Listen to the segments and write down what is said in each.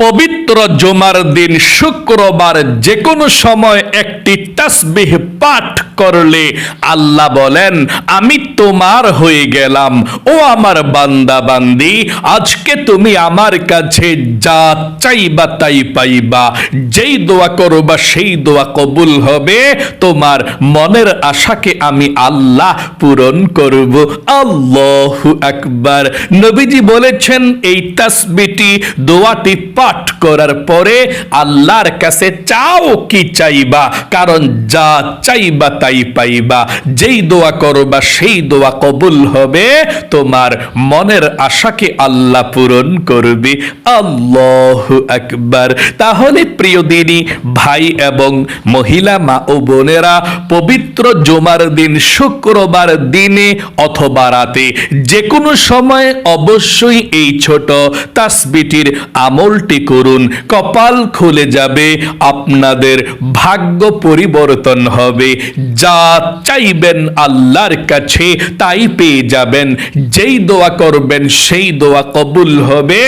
পবিত্র জুমার দিন শুক্রবার যে কোনো সময় একটি তাসবিহ পাঠ করলে আল্লাহ বলেন আমি তোমার হয়ে গেলাম। ও আমার বান্দা বান্দি, আজকে তুমি আমার কাছে যা চাইবা তাই পাইবা। যেই দোয়া করবা সেই দোয়া কবুল হবে। তোমার মনের আশাকে আমি আল্লাহ পূরণ করব। আল্লাহু আকবার। নবীজি বলেছেন এই তাসবিহটি দোয়াটি পাঠ করার পরে আল্লাহর কাছে চাও কি চাইবা, কারণ যা চাইবা তাই পাইবা। যেই দোয়া করবা সেই দোয়া কবুল হবে। তোমার মনের আশাকে আল্লাহ পূরণ করবে। আল্লাহু আকবার। তাহলে প্রিয় দিনী ভাই এবং মহিলা মা ও বোনেরা, পবিত্র জুমার দিন শুক্রবার দিনে অথবা রাতে যে কোনো সময় অবশ্যই এই ছোট তাসবিহটির আমলটি করুন। কপাল খুলে যাবে, আপনাদের ভাগ্য পরিবর্তন হবে। যা চাইবেন আল্লাহর কাছে তাই পেয়ে যাবেন। যেই দোয়া করবেন সেই দোয়া কবুল হবে।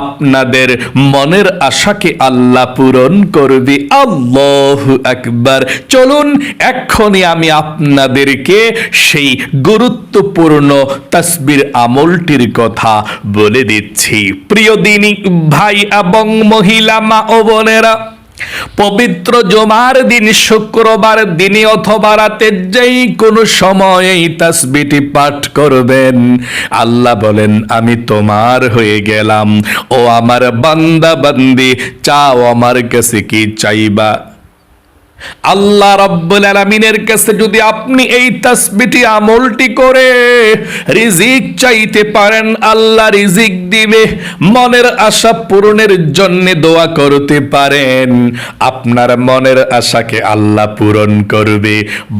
আপনাদের মনের আশাকে আল্লাহ পূরণ করবে। আল্লাহু আকবার। চলুন এক্ষুনি আমি আপনাদেরকে সেই গুরুত্বপূর্ণ তাসবির আমলটির কথা বলে দিচ্ছি। প্রিয় দিনী ভাই এবং মহিলা মা ও বোনেরা, পবিত্র জুমার দিন শুক্রবার দিনে অথবা রাতে যেই কোনো সময় এই তাসবিহটি পাঠ করবেন, আল্লাহ বলেন আমি তোমার হয়ে গেলাম। ও আমার বান্দা বান্দি, চাও আমার কাছে কি চাইবা? আল্লাহ রাব্বুল আলামিনের কাছে যদি আপনি এই তাসবিহটি আমলটি করে রিজিক চাইতে পারেন, আল্লাহ রিজিক দিবে। মনের আশা পূরণের জন্য দোয়া করতে পারেন, আপনার মনের আশাকে আল্লাহ পূরণ করবে।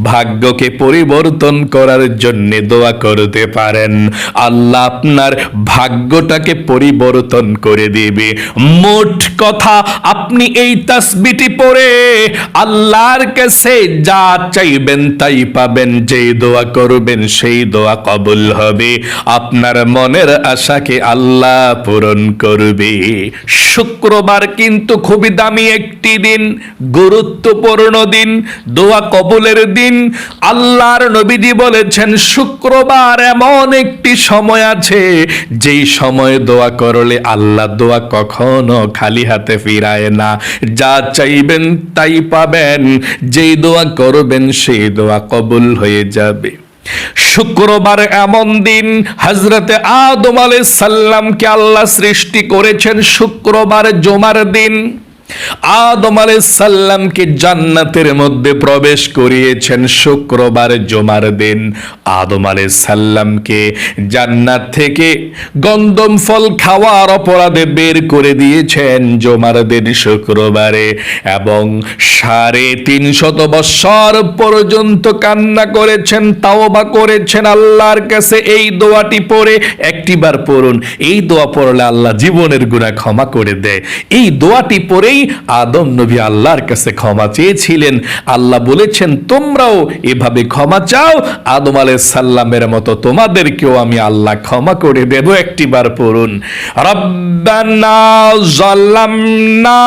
ভাগ্যকে পরিবর্তন করার জন্য দোয়া করতে পারেন, আল্লাহ আপনার ভাগ্যটাকে পরিবর্তন করে দিবে। মোট কথা, আপনি এই তাসবিহটি পড়ে আল্লাহর কাছে যা চাইবেন তাই পাবেন। যেই দোয়া করবেন সেই দোয়া কবুল হবে। আপনার মনের আশাকে আল্লাহ পূরণ করবে। শুক্রবার কিন্তু খুবই দামি একটি দিন, গুরুত্বপূর্ণ দিন, দোয়া কবুলের দিন। আল্লাহর নবীজি বলেছেন শুক্রবার এমন একটি সময় আছে যেই সময় দোয়া করলে আল্লাহ দোয়া কখনো খালি হাতে ফিরায় না। যা চাইবেন তাই পাবেন। যেই দোয়া করবেন সেই দোয়া কবুল হয়ে যাবে। শুক্রবার এমন দিন, হযরতে আদম আলাইহিস সালামকে আল্লাহ সৃষ্টি করেছেন শুক্রবার জুমার দিন। আদম আলাইহিস সালামকে জান্নাতের মধ্যে প্রবেশ করিয়েছেন শুক্রবার জুমার দিন। আদম আলাইহিস সালামকে জান্নাত থেকে গন্ধম ফল খাওয়ার অপরাধে বের করে দিয়েছেন জুমার দিন শুক্রবারে, এবং 350 বছর পর্যন্ত কান্না করেছেন, তাওবা করেছেন আল্লাহর কাছে। এই দোয়াটি পড়ে একটিবার পড়ুন। এই দোয়া পড়লে আল্লাহ জীবনের গুনাহ ক্ষমা করে দেয়। এই দোয়াটি পড়েই আদম নবী আল্লাহর কাছে ক্ষমা চেয়েছিলেন। আল্লাহ বলেছেন তোমরাও এভাবে ক্ষমা চাও, আদম আলাইহিস সালামের মতো তোমাদেরকেও আমি আল্লাহ ক্ষমা করে দেব। একটিবার পড়ুন। রব্বানা যালামনা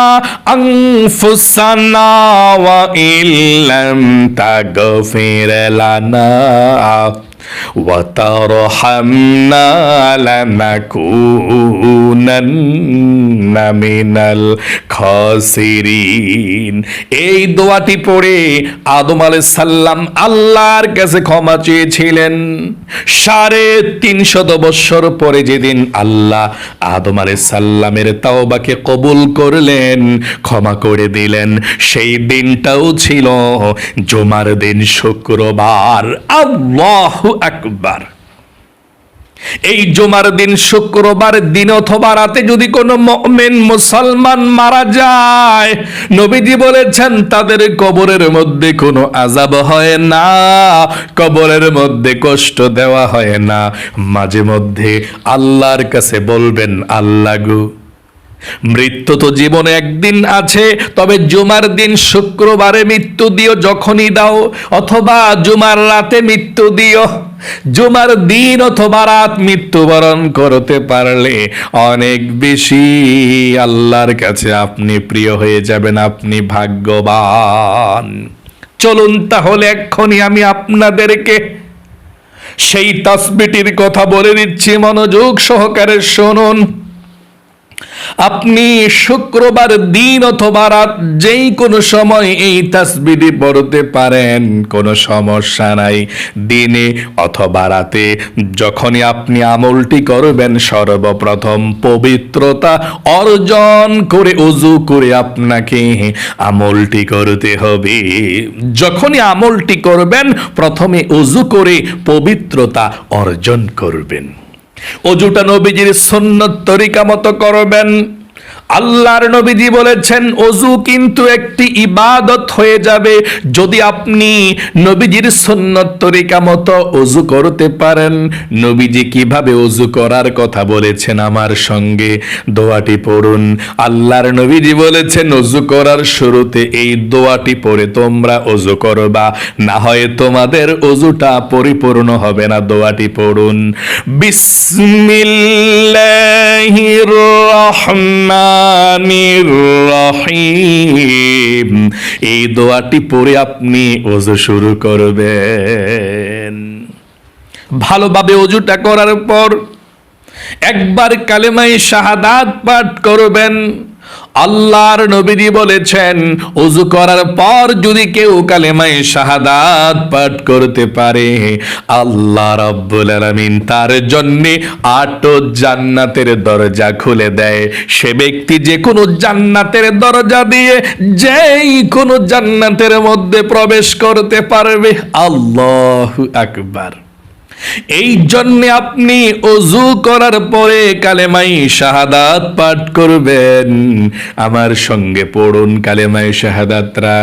আনফুসানা ওয়া ইল্লাম তাগফির লানা وترحمنا لنكونن من الخاسرين। এই দোয়াটি পড়ে আদম আলাইহিস সালাম আল্লাহর কাছে ক্ষমা চেয়েছিলেন। 350 বছর পরে যেদিন আল্লাহ আদম আলাইহিস সালামের তাওবাকে কবুল করলেন, ক্ষমা করে দিলেন, সেই দিনটাও ছিল জুমার দিন শুক্রবার। আল্লাহু আকবার। এই জুমার দিন শুক্রবার দিন অথবা রাতে যদি কোনো মুমিন মুসলমান মারা যায়, নবীজি বলেছেন তাদের কবরের মধ্যে কোনো আযাব হয় না, কবরের মধ্যে কষ্ট দেওয়া হয় না। মাঝে মধ্যে আল্লাহর কাছে বলবেন, আল্লাহ গো, মৃত্যু তো জীবনে একদিন আছে, তবে জুমার দিন শুক্রবারে মৃত্যু দিও যখনই দাও, অথবা জুমার রাতে মৃত্যু দিও। জুমার দিন অথবা রাত মৃত্যুবরণ করতে পারলে অনেক বেশি আল্লাহর কাছে আপনি প্রিয় হয়ে যাবেন, আপনি ভাগ্যবান। চলুন তাহলে এক্ষুনি আমি আপনাদেরকে সেই তাসবিহটির কথা বলে দিচ্ছি, মনোযোগ সহকারে শুনুন। আপনি শুক্রবার দিন অথবা রাত যেই কোনো সময় এই তাসবিহটি পড়তে পারেন, কোনো সমস্যা নাই। দিনে অথবা রাতে যখনই আপনি আমলটি করবেন, সর্বপ্রথম পবিত্রতা অর্জন করে ওযু করে আপনাকে আমলটি করতে হবে। যখনই আমলটি করবেন, প্রথমে ওযু করে পবিত্রতা অর্জন করবেন। ওযুটা নবীজির সুন্নত তরিকা মতো করবেন। আল্লাহর নবীজি বলেছেন ওযু কিন্তু একটি ইবাদত হয়ে যাবে যদি আপনি নবীজির সুন্নত তরিকা মতো ওযু করতে পারেন। নবীজি কিভাবে ওযু করার কথা বলেছেন আমার সঙ্গে দোয়াটি পড়ুন। আল্লাহর নবীজি বলেছেন ওযু করার শুরুতে এই দোয়াটি পড়ে তোমরা ওযু করবা, না হয় তোমাদের ওযুটা পরিপূর্ণ হবে না। দোয়াটি পড়ুন, বিসমিল্লাহির রহমানির রহিম। এই দোয়াটি পড়ে আপনি ওযু শুরু করবেন। ভালোভাবে ওযুটা করার পর একবার কালেমায়ে শাহাদাত পাঠ করবেন। আল্লাহর নবীজি বলেছেন ওযু করার পর যদি কেউ কালেমায়ে শাহাদাত পাঠ করতে পারে, আল্লাহ রাব্বুল আলামিন তার জন্য 8 জান্নাতের দরজা খুলে দেয়। সে ব্যক্তি যে কোনো জান্নাতের দরজা দিয়ে যেই কোনো জান্নাতের মধ্যে প্রবেশ করতে পারবে। আল্লাহু আকবার। এই জন্য আপনি ওযু করার পরে কালেমায়ে শাহাদাত পাঠ করবেন। আমার সঙ্গে পড়ুন কালেমায়ে শাহাদাতরা,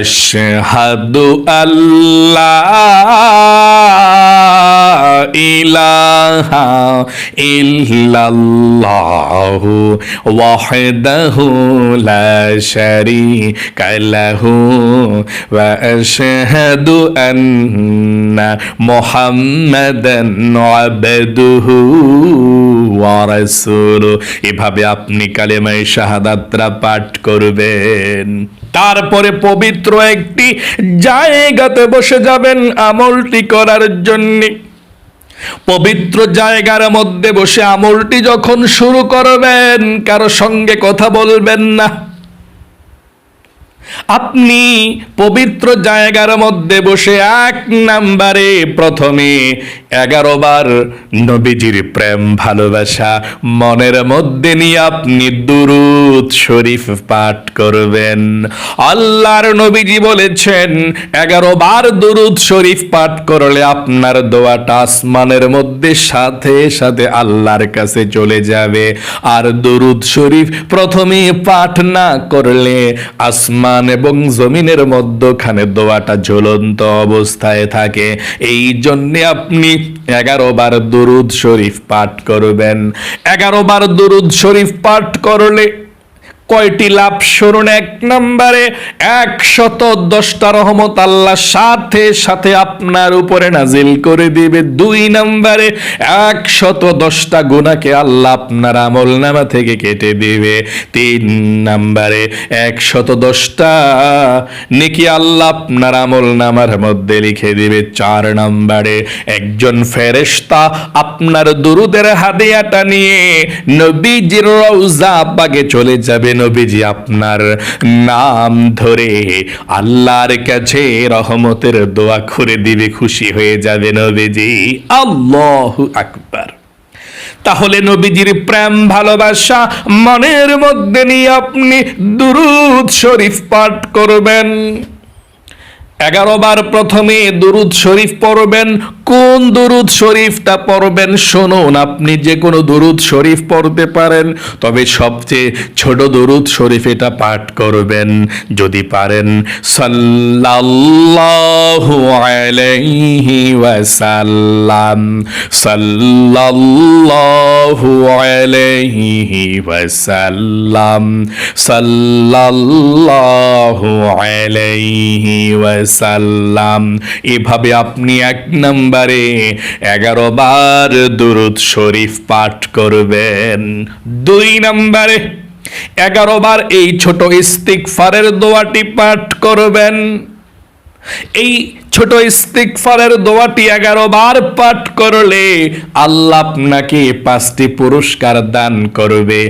আশহাদু আল্লাহ ইলাহা ইল্লাল্লাহু ওয়াহদাহু লা শারীকা লাহু ওয়া আশহাদু আন্না মুহাম্মাদান আবদুহু ওয়া রাসূলুহু। এভাবে আপনি কালেমায়ে শাহাদাতরা পাঠ করবেন। তারপরে পবিত্র একটি জায়গাতে বসে যাবেন আমলটি করার জন্য। পবিত্র জায়গার মধ্যে বসে আমলটি যখন শুরু করবেন, কারো সঙ্গে কথা বলবেন না। আপনি পবিত্র জায়গার মধ্যে বসে 1 নম্বরে প্রথমে 11 বার নবীজির প্রেম ভালোবাসা মনের মধ্যে নিয়ে আপনি দুরূদ শরীফ পাঠ করবেন। আল্লাহর নবীজি বলেছেন 11 বার দুরূদ শরীফ পাঠ করলে আপনার দোয়াটা আসমানের মধ্যে সাথে সাথে আল্লাহর কাছে চলে যাবে। আর দুরূদ শরীফ প্রথমে পাঠ না করলে আসমান এবং জমিনের মধ্যখানে দোয়াটা ঝুলন্ত অবস্থায় থাকে। এই জন্য আপনি 11 বার দুরূদ শরীফ পাঠ করবেন। 11 বার দুরূদ শরীফ পাঠ করলে কয়টি লাভ শুনুন। 1 নম্বরে 110টা রহমত আল্লাহ সাথে সাথে আপনার উপরে নাজিল করে দিবে। 2 নম্বরে 110টা গুনাহকে আল্লাহ আপনার আমলনামা থেকে কেটে দিবে। 3 নম্বরে 110টা নেকি আল্লাহ আপনার আমলনামার মধ্যে লিখে দিবে। 4 নম্বরে একজন ফেরেশতা আপনার দুরুদের হাদিয়াটা নিয়ে নবীজির রওজা পাকে চলে যাবে। নবীজি আপনার নাম ধরে আল্লাহর কাছে রহমতের দোয়া করে দিবে, খুশি হয়ে যাবে নবীজি। আল্লাহু আকবার। তাহলে নবীজির প্রেম ভালোবাসা মনের মধ্যে নিয়ে আপনি দুরূদ শরীফ পাঠ করবেন। 11 বার প্রথমে দুরূদ শরীফ পড়বেন। কোন দুরূদ শরীফটা পড়বেন শুনুন। আপনি যে কোনো দুরূদ শরীফ পড়তে পারেন, তবে সবচেয়ে ছোট দুরূদ শরীফ এটা পাঠ করবেন যদি পারেন। সাল্লাল্লাহু আলাইহি ওয়াসাল্লাম, সাল্লাল্লাহু আলাইহি ওয়াসাল্লাম, সাল্লাল্লাহু আলাইহি ওয়াসাল্লাম, ওয়াসাল্লাম। এভাবে আপনি 1 নম্বরে 11 বার দুরূদ শরীফ পাঠ করবেন। 2 নম্বরে 11 বার এই ছোট ইস্তিগফারের দোয়াটি পাঠ করবেন। এই ছোট ইস্তিগফারের দোয়াটি 11 বার পাঠ করলে আল্লাহ আপনাকে 5টি পুরস্কার দান করবে।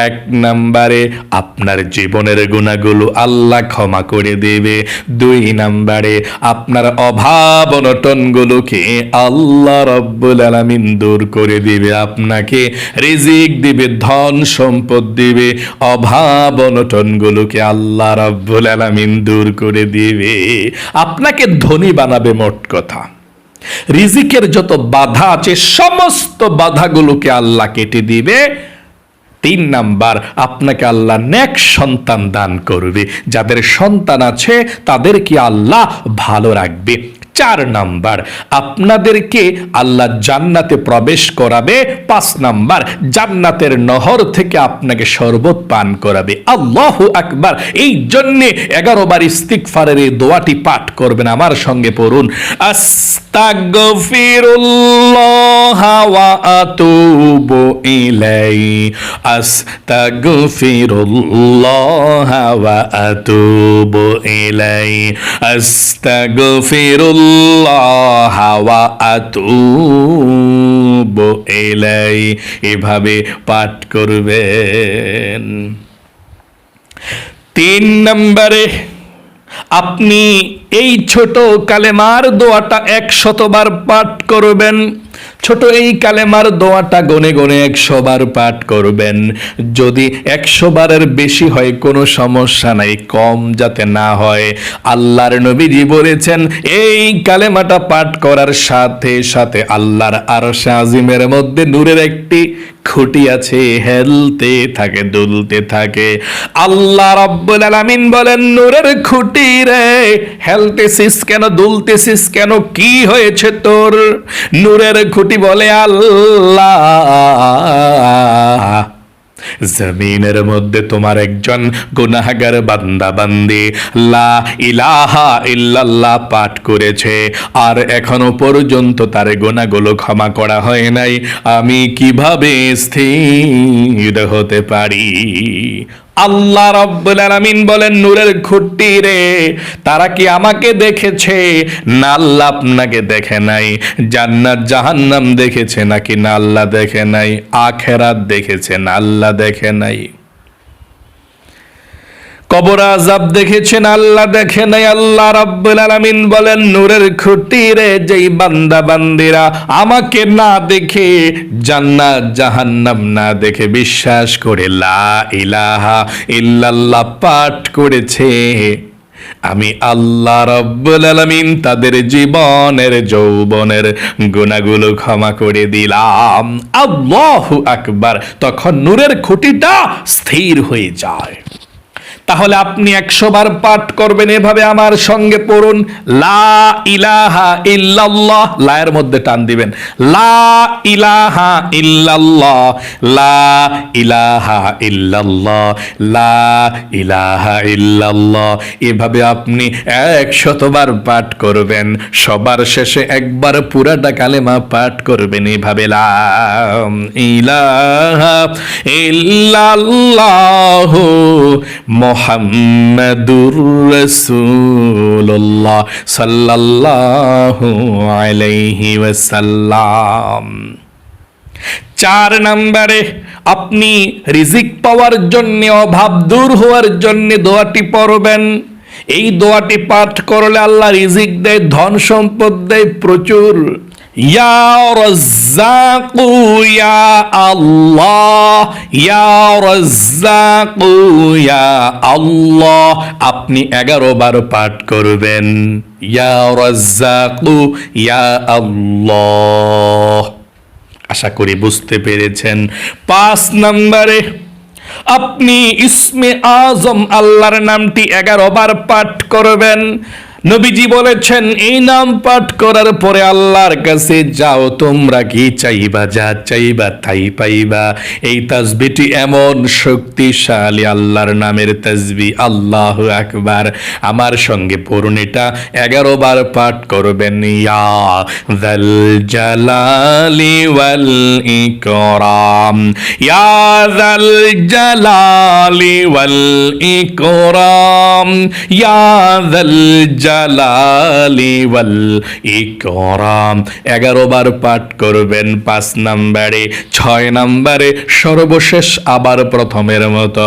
1 নম্বরে আপনার জীবনের গুনাহগুলো আল্লাহ ক্ষমা করে দেবে। 2 নম্বরে আপনার অভাব অনটনগুলোকে আল্লাহ রাব্বুল আলামিন দূর করে দিবে, আপনাকে রিজিক দিবে, ধন সম্পদ দিবে, অভাব অনটনগুলোকে আল্লাহ রাব্বুল আলামিন দূর করে দিবে, আপনাকে ধনী বানাবে। মোট কথা, রিজিকের যত বাধা আছে সমস্ত বাধাগুলোকে আল্লাহ কেটে দিবে। 3 নাম্বার, আপনাকে আল্লাহ নেক সন্তান দান করবে। যাদের সন্তান আছে তাদেরকে আল্লাহ ভালো রাখবে। 4 নাম্বার, আপনাদেরকে আল্লাহ জান্নাতে প্রবেশ করাবে। 5 নাম্বার, জান্নাতের নহর থেকে আপনাকে শরবত পান করাবে। আল্লাহু আকবার। এই জন্যে 11 বার ইস্তিগফারের এই দোয়াটি পাঠ করবেন। আমার সঙ্গে পড়ুন, আস্তাগফিরুল্লাহ ওয়া আতুবু ইলাইহি, আস্তাগফিরুল্লাহ ওয়া আতুবু ইলাইহি, আস্তাগফিরুল্লাহ ওয়া আতুবু ইলাইহি। এভাবে পাঠ করবেন। 3 নম্বরে আপনি এই ছোট কালেমার দোয়াটা 100 বার পাঠ করবেন। ছোট এই কালেমার দোয়াটা গনে গনে 100 বার পাঠ করবেন। যদি 100 বারের বেশি হয় কোনো সমস্যা নাই, কম যাতে না হয়। আল্লাহর নবীজি বলেছেন এই কালেমাটা পাঠ করার সাথে সাথে আল্লাহর আরশে আজিমের মধ্যে নূরের একটি খুঁটি আছে, হেলতে থাকে, দুলতে থাকে। আল্লাহ রাব্বুল আলামিন বলেন, নূরের খুঁটি রে, হেলতেছিস কেন, দুলতেছিস কেন, কি হয়েছে তোর? নূরের খুঁটি বলে, আল্লাহ, জমিনের মধ্যে তোমার একজন গুনাহগার বান্দা বান্দি লা ইলাহা ইল্লাল্লাহ পাঠ করেছে, আর এখনো পর্যন্ত তার গুনাহগুলো ক্ষমা করা হয় নাই। আমি কিভাবে স্থির হতে পারি? আল্লাহ রাব্বুল আলামিন বলেন, নূরের খুঁটি রে, তারা কি আমাকে দেখেছে? না, আল্লাহ আপনাকে দেখে নাই। জান্নাত জাহান্নাম দেখেছে নাকি? না, আল্লাহ দেখে নাই। আখিরাত দেখেছে? না, আল্লাহ দেখে নাই। কবর আযাব দেখেছেন? আল্লাহ দেখে নাই। আল্লাহ রাব্বুল আলামিন বলেন, নূরের খুঁটি রে, যেই বান্দা বান্দিরা আমাকে না দেখে, জান্নাত জাহান্নাম না দেখে, বিশ্বাস করে লা ইলাহা ইল্লাল্লাহ পাঠ করেছে, আমি আল্লাহ রাব্বুল আলামিন তাদের জীবনের যৌবনের গুনাহগুলো ক্ষমা করে দিলাম। আল্লাহু আকবার। তখন নূরের খুঁটিটা স্থির হয়ে যায়। তাহলে আপনি 100 বার পাঠ করবেন। এভাবে আমার সঙ্গে পড়ুন, লা ইলাহা ইল্লাল্লাহ, লা এর মধ্যে টান দিবেন, লা ইলাহা ইল্লাল্লাহ, লা ইলাহা ইল্লাল্লাহ, লা ইলাহা ইল্লাল্লাহ। এভাবে আপনি 100 বার পাঠ করবেন। সবার শেষে একবার পুরাটা কালেমা পাঠ করবেন এভাবে, লা ইলাহা ইল্লাল্লাহু মুহাম্মাদুর রাসূলুল্লাহ সাল্লাল্লাহু আলাইহি ওয়াসাল্লাম। 4 নম্বরে আপনি রিজিক পাওয়ার জন্য, অভাব দূর হওয়ার জন্য দোয়াটি পড়বেন। এই দোয়াটি পাঠ করলে আল্লাহ রিজিক দেয়, ধন সম্পদ দেয় প্রচুর। ইয়া রাজ্জাকু ইয়া আল্লাহ, ইয়া রাজ্জাকু ইয়া আল্লাহ। আপনি 11 বার পাঠ করবেন, ইয়া রাজ্জাকু ইয়া আল্লাহ। আশা করি বুঝতে পেরেছেন। 5 নম্বরে আপনি ইসমে আজম আল্লাহর নামটি 11 বার পাঠ করবেন। নবীজি বলেছেন এই নাম পাঠ করার পরে আল্লাহর কাছে যাও, তোমরা কি চাইবা, যা চাইবা তাই পাইবা। এই তাসবিহটি এমন শক্তিশালী আল্লাহর নামের তাসবিহ। আল্লাহু আকবার। আমার সঙ্গে পড়ুন, এটা 11 বার পাঠ করবেন। ইয়া যাল জালালি ওয়াল ইকরাম, ইয়া যাল জালালি ওয়াল ইকরাম, ইয়া যাল জালালি ওয়াল ইকরাম। 11 বার পাঠ করবেন 5 নম্বরে। 6 নম্বরে সর্বশেষ আবার প্রথমের মতো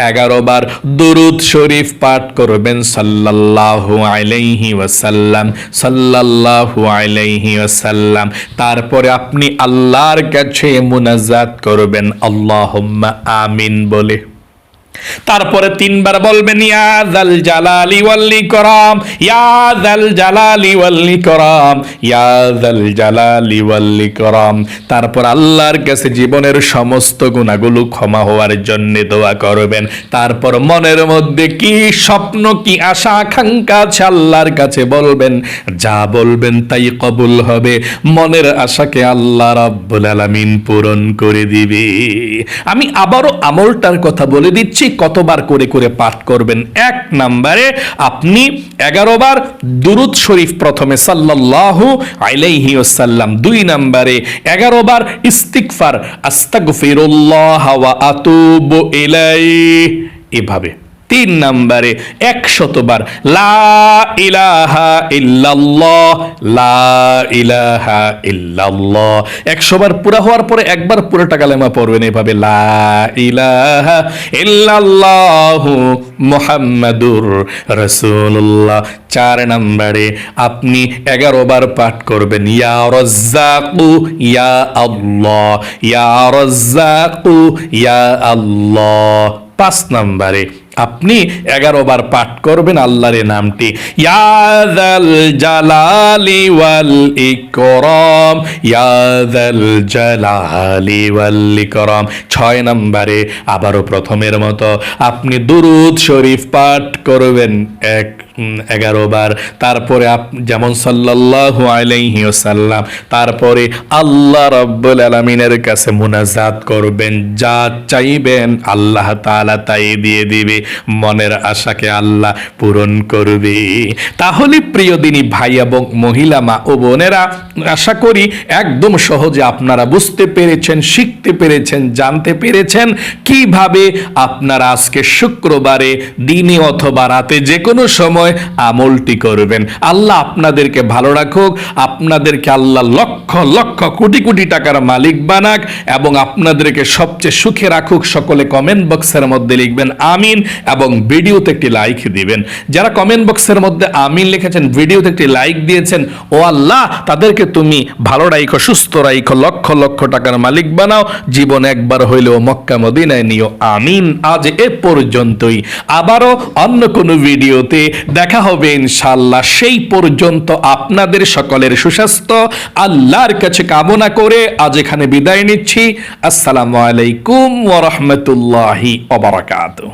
11 বার দুরূদ শরীফ পাঠ করবেন সাল্লাল্লাহু আলাইহি ওয়াসাল্লাম, সাল্লাল্লাহু আলাইহি ওয়াসাল্লাম। তারপরে আপনি আল্লাহর কাছে মুনাজাত করবেন আল্লাহুম্মা আমিন বলে। তারপরে 3 বার বলবেন ইয়া যাল জালালি ওয়াল ইকরাম, ইয়া যাল জালালি ওয়াল ইকরাম, ইয়া যাল জালালি ওয়াল ইকরাম। তারপর আল্লাহর কাছে জীবনের সমস্ত গুনাহগুলো ক্ষমা হওয়ার জন্য দোয়া করবেন। তারপর মনের মধ্যে কি স্বপ্ন, কি আশা আকাঙ্ক্ষা আছে আল্লাহর কাছে বলবেন। যা বলবেন তাই কবুল হবে। মনের আশাকে আল্লাহ রাব্বুল আলামিন পূরণ করে দিবে। আমি আবারও আমলটার কথা বলে দিচ্ছি, কতবার করে করে পাঠ করবেন। 1 নম্বরে আপনি 11 বার দুরূদ শরীফ প্রথমে সাল্লাল্লাহু আলাইহি ওয়াসাল্লাম। 2 নম্বরে 11 বার ইস্তিগফার, আস্তাগফিরুল্লাহ ওয়া আতুবু ইলাইহি, এভাবে। 3 নম্বরে 100 বার লা ইলাহা ইল্লাল্লাহ, লা ইলাহা ইল্লাল্লাহ। 100 বার পুরা হওয়ার পরে একবার পুরোটা কালেমা পড়বেন এভাবে, লা ইলাহা ইল্লাল্লাহু মুহাম্মাদুর রাসূলুল্লাহ। 4 নম্বরে আপনি 11 বার পাঠ করবেন ইয়া রাজ্জাকু ইয়া আল্লাহ, ইয়া রাজ্জাকু ইয়া আল্লাহ। 5 নম্বরে আপনি 11 বার পাঠ করবেন আল্লাহর নামটি, ইয়া যাল জালালি ওয়াল ইকরাম, ইয়া যাল জালালি ওয়াল ইকরাম। 6 নম্বরে আবারও প্রথমের মতো আপনি দুরূদ শরীফ পাঠ করবেন 11 বার। তারপরে যেমন সাল্লাল্লাহু আলাইহি ওয়াসাল্লাম। তারপরে আল্লাহ রাব্বুল আলামিনের কাছে মুনাজাত করবেন, যা চাইবেন আল্লাহ তাআলা তাই দিয়ে দিবে। মনের আশাকে আল্লাহ পূরণ করবে। তাহলে প্রিয় দিনী ভাই এবং মহিলা মা ও বোনেরা, আশা করি একদম সহজে আপনারা বুঝতে পেরেছেন, শিখতে পেরেছেন, জানতে পেরেছেন কিভাবে আপনারা আজকে শুক্রবারে দিনে অথবা রাতে যে কোনো সময় আমলটি করবেন। আল্লাহ আপনাদেরকে ভালো রাখুক, আপনাদেরকে আল্লাহ লক্ষ লক্ষ কোটি কোটি টাকার মালিক বানাক এবং আপনাদেরকে সবচেয়ে সুখে রাখুক। সকলে কমেন্ট বক্সের মধ্যে লিখবেন আমিন এবং ভিডিওতে একটি লাইক দিবেন। যারা কমেন্ট বক্সের মধ্যে আমিন লিখেছেন, ভিডিওতে একটি লাইক দিয়েছেন, ও আল্লাহ তাদেরকে তুমি ভালো রাখো, সুস্থ রাখো, লক্ষ লক্ষ টাকার মালিক বানাও, জীবন একবার হইলেও মক্কা মদিনায় নিও, আমিন। আজ এ পর্যন্তই, আবারও অন্য কোনো ভিডিওতে দেখা হবে ইনশাআল্লাহ। সেই পর্যন্ত আপনাদের সকলের সুস্বাস্থ্য আল্লাহর কাছে কামনা করে আজ এখানে বিদায় নিচ্ছি। আসসালামু আলাইকুম ওয়া রাহমাতুল্লাহি ওয়া বারাকাতুহু।